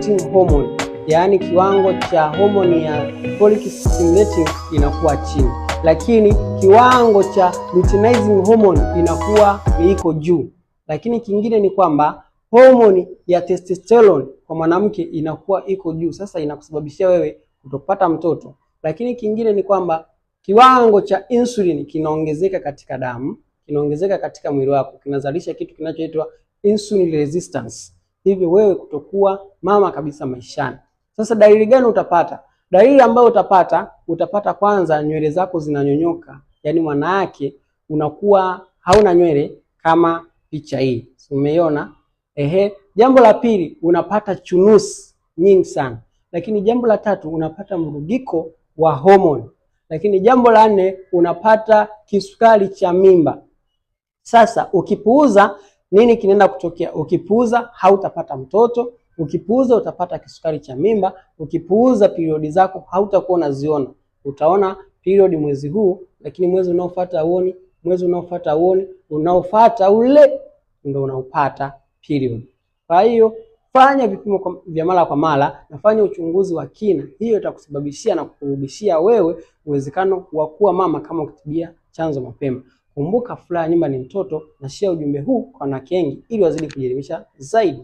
stimulating hormone, yaani kiwango cha homoni ya follicle stimulating inakuwa chini, lakini kiwango cha luteinizing hormone inakuwa iko juu. Lakini kingine ni kwamba homoni ya testosterone kwa mwanamke inakuwa iko juu, sasa inakusababishia wewe kutopata mtoto. Lakini kingine ni kwamba kiwango cha insulin kinaongezeka katika damu, kinaongezeka katika mwili wako, kinazalisha kitu kinachoitwa insulin resistance, hivyo wewe kutokuwa mama kabisa maishani. Sasa dalili gani utapata? Dalili ambayo utapata kwanza, nywele zako zinanyonyoka, yaani maana yake unakuwa hauna nywele kama picha hii. Umeiona? Jambo la pili, unapata chunusi nyingi sana. Lakini jambo la tatu, unapata mrudiko wa homoni. Lakini jambo la nne, unapata kisukari cha mimba. Sasa ukipuuza, nini kinaenda kutokea? Ukipuuza hautapata mtoto, ukipuuza utapata kisukari cha mimba, ukipuuza periodi zako hautakuwa unaziona. Utaona period mwezi huu, lakini mwezi unaofuata huoni, mwezi unaofuata huoni, unaofuata ule ndio unaupata period. Kwa hiyo fanya vipimo vya mara kwa mara na fanya uchunguzi wa kina. Hiyo itakusababishia na kukurudishia wewe uwezekano wa kuwa mama kama ukitibia chanzo mapema. Kumbuka, furaha ya nyumba ni mtoto, na share ujumbe huu kwa wanawake wengi ili wazidi kujielimisha zaidi.